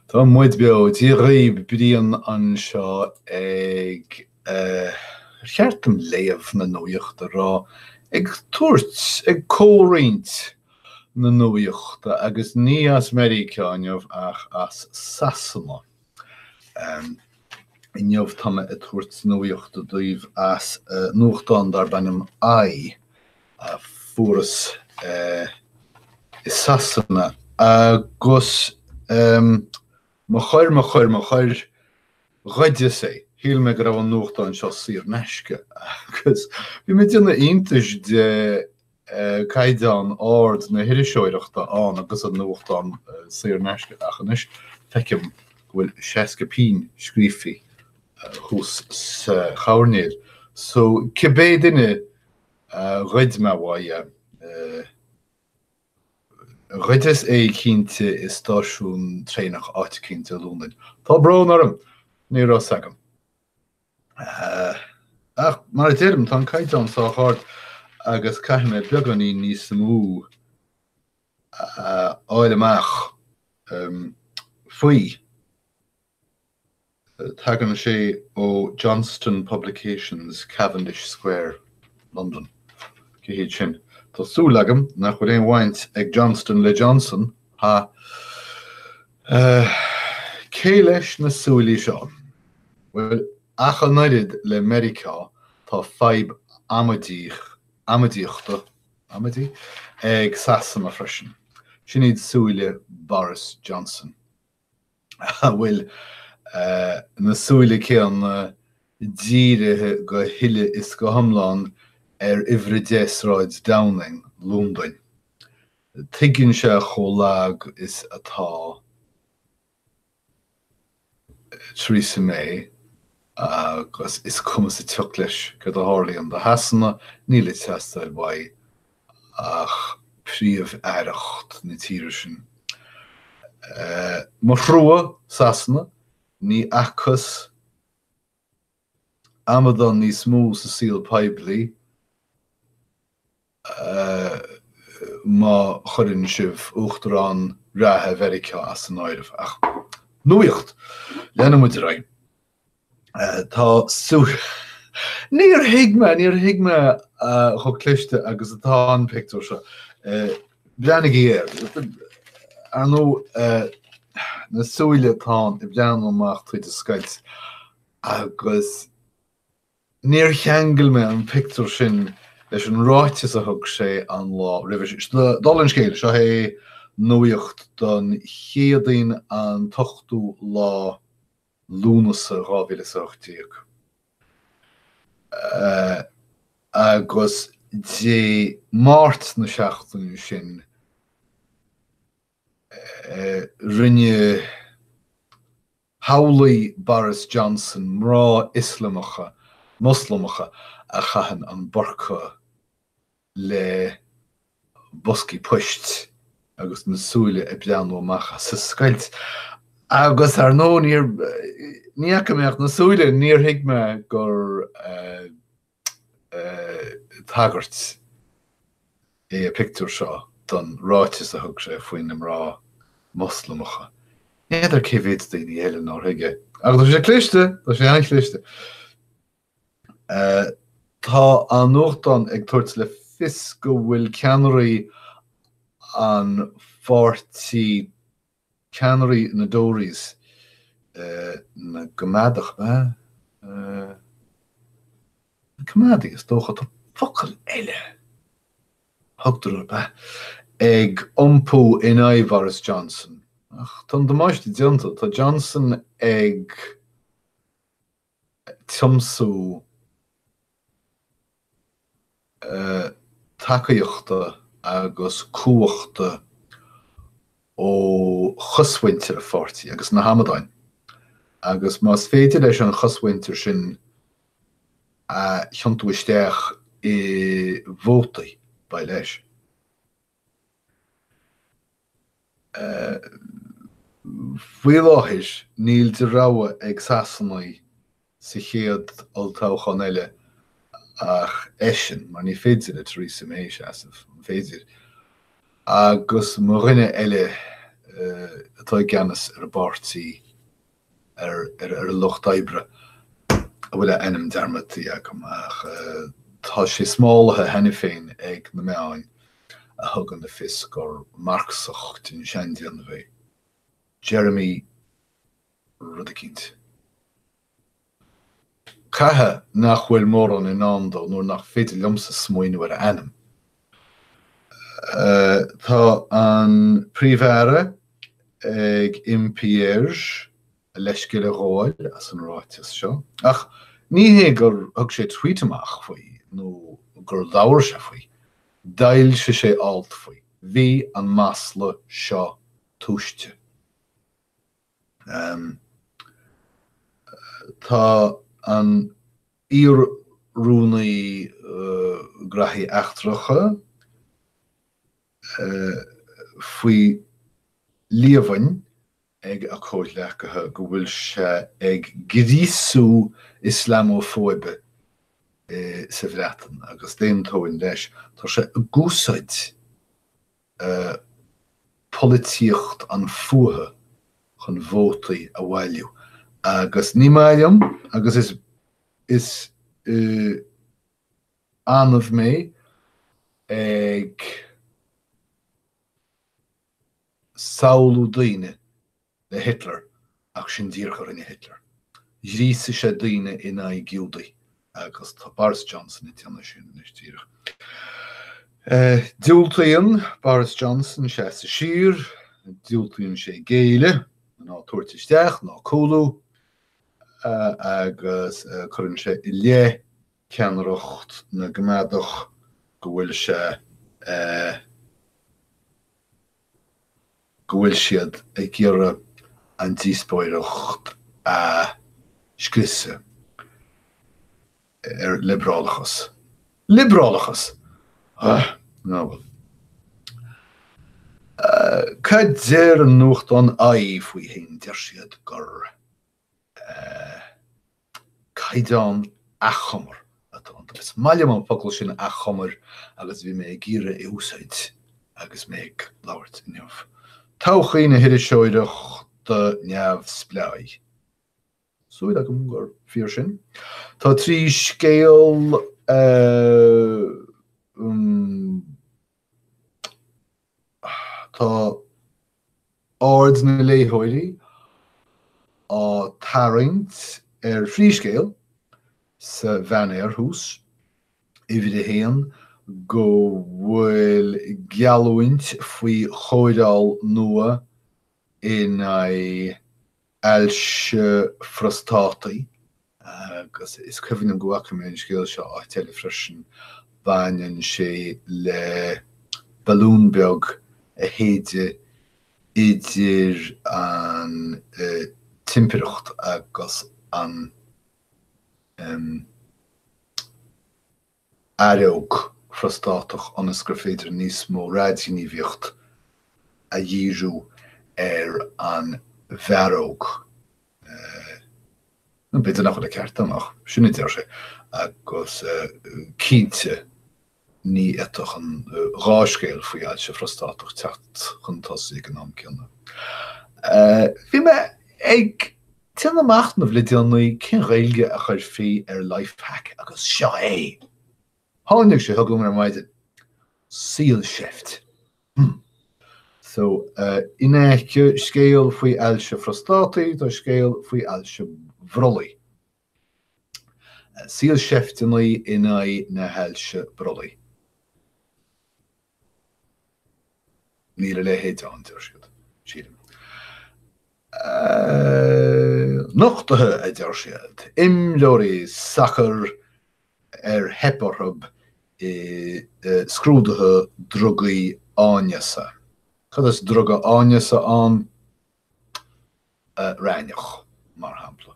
Tá muid beo tí riomh bríon an seo ag cheartm léamh na nuaíochta rá ag tuairt ag córaint na nuaíochta agus ní as Americainmh ach as Sasanna. Inmh táime a tuairt nuaíochta daobh as nuachtáin dar bennim Ai furas is Sasanna agus Má chuir ghaide sé, híl me go raibh an nuachtáin seo saor neisce agus bhí mé dtíanana iontais de caighdeán ard na hiiriseoireachta an agus an nuachtáin saor neisce achanis feicim bhfuil 60 pín scríofaí chus sa chairnéir. So cibé duine ghaid me bhaide Gaides cínte is stáisiún trénach áit cínte Lúnaid. Tá brón orm, ní rá sagam. Ach, mar dém tá caighdeán sa cháirt agus caiithime beaganí níos mú áil amach faoi. Tagan sé ó Johnston Publications, Cavendish Square, London. Céhéad sin. Tású legam nach chuir éon bhaint ag Johnston le Johnson ha cé leis na súlaí seo. Well, achal naidid le America tá feib amadíochta ag Sasanna freisin. Sin iad súile Boris Johnson. Well, na súile céan díirithe go hiile is go hiomlán Ivre Desráid Daoine, Lúndain. Tuigeann sé cholág is atá Theresa May agus is cumas a tuach leis go do tharlaíonn de Sasanna níl teastáil bhaid ach príomh éireacht na tíre sin. Mar thrua Sasanna ní achas amadán níos mó sa síl peibli má chuireann sibh uachtarán ratha Mheireacha as an áireamh. Ach, nuaíocht, leanana muid raibh. Tá súr... Níor hiigme chu cliste agus atá an pictiúr seo. Bleanna géir. Ar nó na súile atá I bleanana amach tuaid a scoilt agus níor cheangail me an pictiúr sin leis an ráite a thug sé an lá ribh. Dul scéil seo é nuaíocht don chéadaoin an tochtú lá Lúnasa 2018. Agus dé máirt na seachtainú sin rinne hawlaí Boris Johnson mrá Muslamacha a chahan an Burka le bosci poist agus na súile I bleanú amach sa scoilt. Agus ar nó níochameach na súile níor hiigme gur tagart a pictiúr seo don ráite a thug sé faoin am rá Muslamacha. Néidir céhéad daoine eile ná thuige. Agus sé cliste, tá sé an cliste. Tá an nuachtáin ag tuairt le fios go bhfuil ceannairí an pháirtí ceannairí na Dórais na Gomadach Comadi is dócha tá focail eile thugtar ag iompú in aghaidh Boris Johnson. Ach, tá damáiste dionanta, tá Johnson ag tiomsú tacaíochta agus cúachta ó choshaintear a pháirtí agus na Hamadáin. Agus más féidir leis an choshaintear sin cheantu isteach I bhótaí ba leis. Bhuail láthir níl de rogha ag Sasanna sa chéad oltáchan eile ach eisian, mar ní féidir a Theresa May seasamh, féidir. Agus mar rinne eile atá gannas ar bartí ar lucht ibre a bhfuil ennim dermatí agam ach tá sé smálathe henne féin ag na meáin a thugan na fis gur marcsach tin seandian bheith. Jeremy Rudikint. Cathe nach bhfuil mór an in andó nuair nach féidir liomsa smuoinú ar ennim. Tá an príomhfheara ag impíir a leiscil a gháil as an ráiteas seo. Ach, ní hé gur thug sé tweetamach faoi nó gur labhair sé faoi. D'ailse sé alt faoi. Bhí an masla seo túiste. Tá an íorrúnaí grathí eachtracha faoi líomhainn ag a cóidleacathe go bhfuil sé ag gríosú islamófóibe sa Bhreatain agus déantóin leis tá sé a gúsáid polítíocht an fuatha chun vótaí a bhailiú. Agus ní maiam agus is anmh mé ag saoilú daoine le Hitler ach sin díorchar ina Hitler. Dhríosa sé daoine ina giúdaí agus tá Boris Johnson i teanna sin is tíorach. Dúiltaíonn Boris Johnson sé sa siar, dúiltaíonn sé géile, ná tuairtisteach, ná cúlú, agus chuann sé i lé ceannaireacht na gcoimeádach go bhfuil sé go bhfuil siad ag ghearradh an díospóireacht a scriosadh ar librálachas. Librálachas! No. Cad déir an nuacht an aghaidh faoi haon deir siad gur caighdeán achomar atá. Is mailim an focail sin achomar agus bhí mé ag ghearradh i úsáid agus mé ag labhairt i neamh. Todhchaí na hiiriseoireach de neamh spleáid. Súil agam gur fíor sin. Tá trí scéal tá ard na léthóirí á tarraingt ar phríscéal sa bhean hús i bhí héan go bhfuil gealúint faoi chóideáil nua in Ailse Phróstatach agus is cuimhin an ghuacha mé an scéal seo á teile freisin baineann sé le balúnbeag a héide idir an timpeacht agus an areog Phróstatach anas gur féidir níos mó radianíomhaíocht a dhíriú ar an bhearóg. An beidir nach le ceart amach, sinna deir sé, agus cínte ní éadach an ráscéal faoi Ailse Phróstatach teacht chun tosaí an am ceanna. Bhí me ag teanna amach na bhlideannaí cén réilge a chuir fí ar lifehack agus seo é. Tháinig sé thugam ar maidin síolshift. So, in éice scéal faoi Ailse Phróstatach tá scéal faoi Ailse Bhrolaí. Síolshift in na Ailse Bhrolaí. Níl le héadán deir siad. Nochtathe a deir siad. Imleoirí sachar ar heparthab i scrúdathe drugaí áineasa. Cad is druga áineasa an ráineach, mar hampla.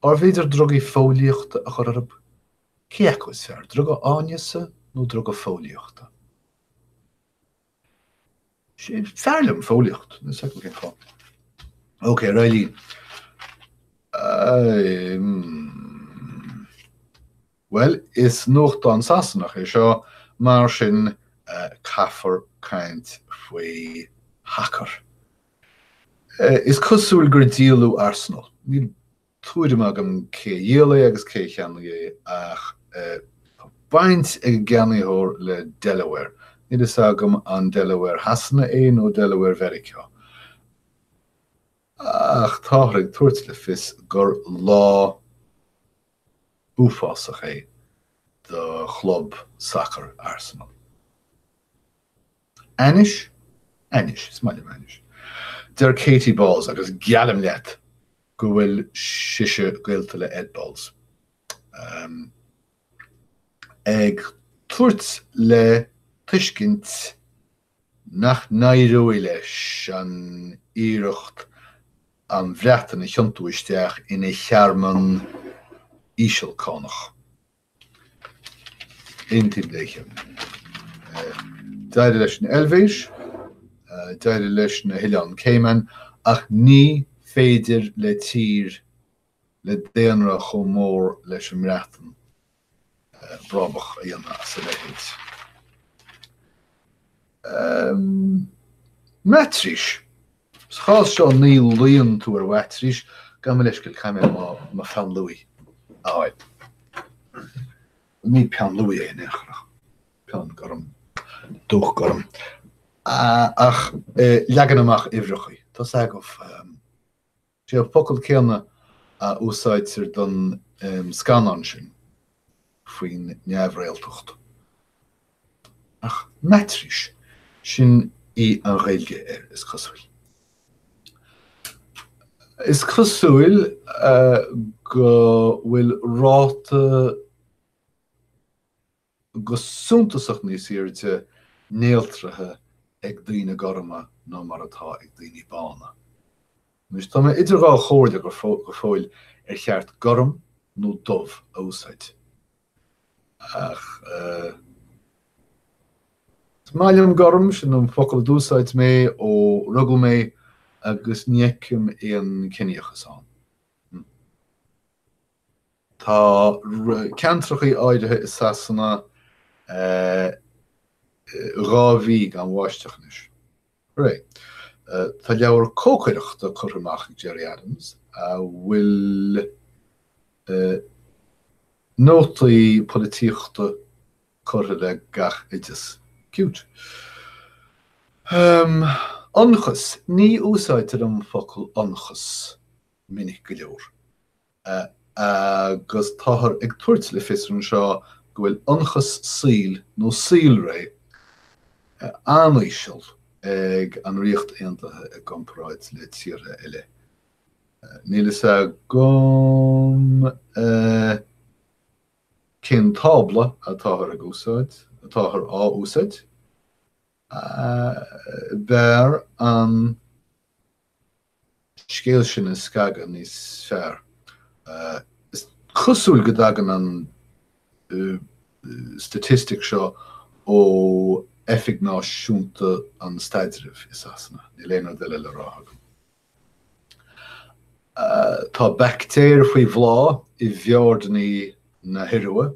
Ar bhíidir drugaí fóliaachta a chur arab? Céach is fearr, druga áineasa nó druga fóliaachta? Sé fearlam fóliacht, na sa go cén fá. Ok, Railín. Well, is nuacht an Sasanach é seo mar sin caithfar caint faoi hacker. Is cosúil gur díalú Arsenal. Ní túidir agam cé dhéala agus cé cheanna ach baint ag geanaíthóir le Delaware. Ní is agam an Delaware hasanna nó Delaware Verica. Ach táthraigh tuairt le fios gur lá úfásach é the club soccer Arsenal. Anish, smailm Anish. Der Katie Balls agus gealam leat go bhfuil siise gailta le Ed Balls. Ag tuairt le tuiscint nach naidhúí leis an iirecht an Bhreatain na Chiantú isteach ina chearman ísealcánach. Intim léichem. Daire leis na Elvéis, daire leis na Hileán Céimeán, ach ní féidir le tír le déanra chomh mór leis an Bhreatain brabach a dhéanamh sa leithéid. Matrís. Schás seo níl líon tú ar matrís, gan me leis go chaime má Pean Louis. Áid. Ní Pean Louis é nechrach. Pean gorm. Dúch gorm. Ach legan amach ifrechaí. Tás agah sé a focail céanna a úsáidtear don scanan sin faoin neamhréaltucht. Ach matrís sin í an ghaeilge is cosúil. Is cosúil go bhfuil ráta go súntasach níos iirde néaltrathe ag daoine Gorma nó mar atá ag daoine bána. Nus tá mé idir gá chóirde go fóil ar cheart gorm nó dubh a úsáid. Ach smailm gorm sin an focail dúsáid mé ó rugil mé agus níecim éon cineachas an. Tá ceantrachaí áirithe is sasanna rábhí gan bháisteachnis. Tá leabhar cócaireachta chur amach ag Gerry Adams a bhfuil nótaí polítíochta chur le gach idir cute. Anchas, ní úsáidtear an focail anchas minic go leor. Agus táthar ag tuairt le fios an seo go bhfuil anchas síl nó sílré aníisiil ag an riocht aontaithe ag compráid le tíre eile. Níl is gom cin tábla a táthar ag úsáid, a táthar á úsáid. Bear an scéal sin is scaga níos fearr. Is cosúil go dagan an statistic seo ó effignáisiúnta an staidiribh is asna, ní léonar de le ráthagam. Tá bactéir faoi bhlá I bheordaní na hiruaigh.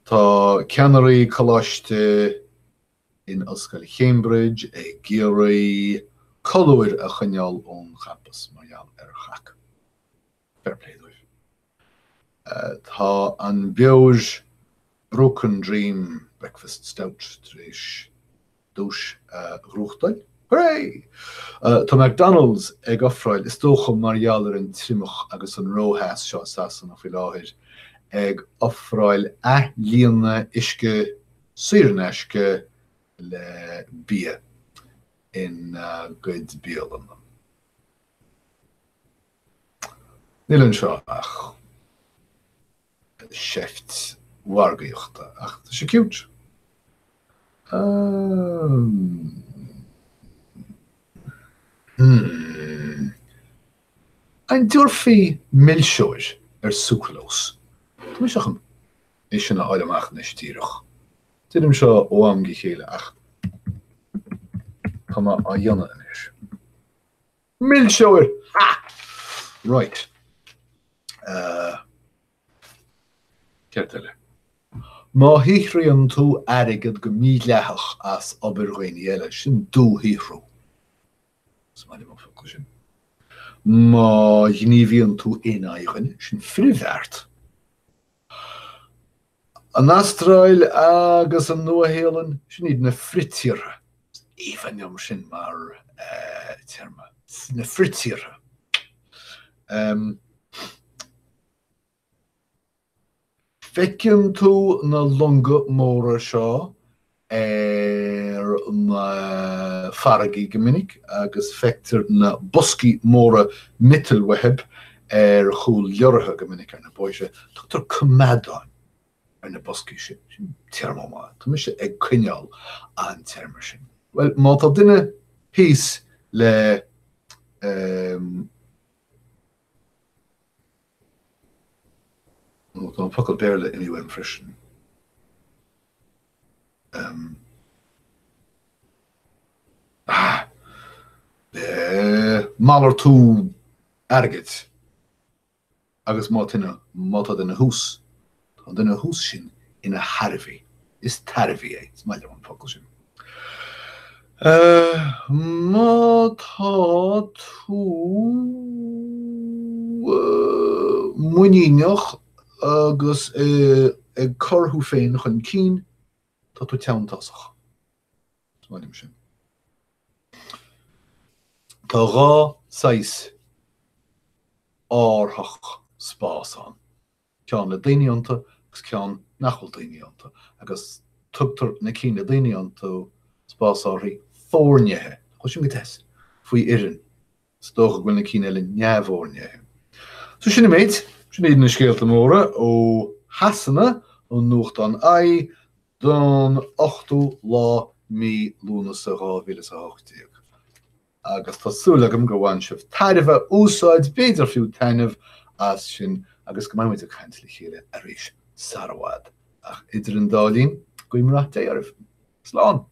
Tá ceannarí choláiste in Oscail Cambridge ag géirí colúir a chuineáil ón champas margheall ar chac. Fair play dúibh. Tá an beoir Broken Dream Breakfast Stout tríis dúis rúchtail. Hooray! Tá McDonald's ag offráil is dócha margheall ar an trimach agus an róthas seo sasan a faoi láthir ag offráil a líonna isce suirneisce le bia in good bíalan. Níl an seo ach seft wargaíochta ach tá sé cute. Ein dúirfí millseoir ar sucralós. Tá mé seacham is sin a áileamach na stíirech. Tílim seo óam go chéile ach tá má a dhéanana inis. Millseoir! Right. Ceirteile. Má hithraíonn tú airgid go míleach as Bhreatain eile sin dú hithreú. Sin. Má gníomhíonn tú éaigein sin frihheart. An Astráil agus an nuahéalann sin iad na fritíre. Íhanneam sin mar terma. Na fritíre. Feiceann tú na longa móra seo na faragaí go minic agus feictear na boscaí móra mittelweheb chúl leoratha go minic ar na bóise. Tugtar cumadáin ar na boscaí sin tearmá. Tá mise ag cuineáil an tearmar sin. Well, má tá duine pís le tá focail béarla inniu an freisin. Málar tú airgid agus má tá duine hús. Tá duine hús sin ina Harbhí. Is Tarbhí é, is maiile an focail sin. Má tá tú muíneach agus ag corthú féin chun Cáin, tá tú teantasach. Smaillim sin. Tá rá sais áthach spásán. Ceann le daoineanta agus ceann nachfuil daoineanta. Agus tugtar na Cáin le daoineanta spásáirí fórnethe. Chos sin go teas faoi irin. Stócha bhfuil na Cáin eile neamhórnethe. So sinna méid, sin iad na scéalta móra ó hasanna ó nuacht an ai don 8 lá mí lúna sa 2018. Agus tásúlagam go bhain sibh tairmhe úsáid beidir fiú tainmh as sin agus go maiid a chaintla chéile a rís sarabhád. Ach idir an dálín go imreacht é armh. Slán.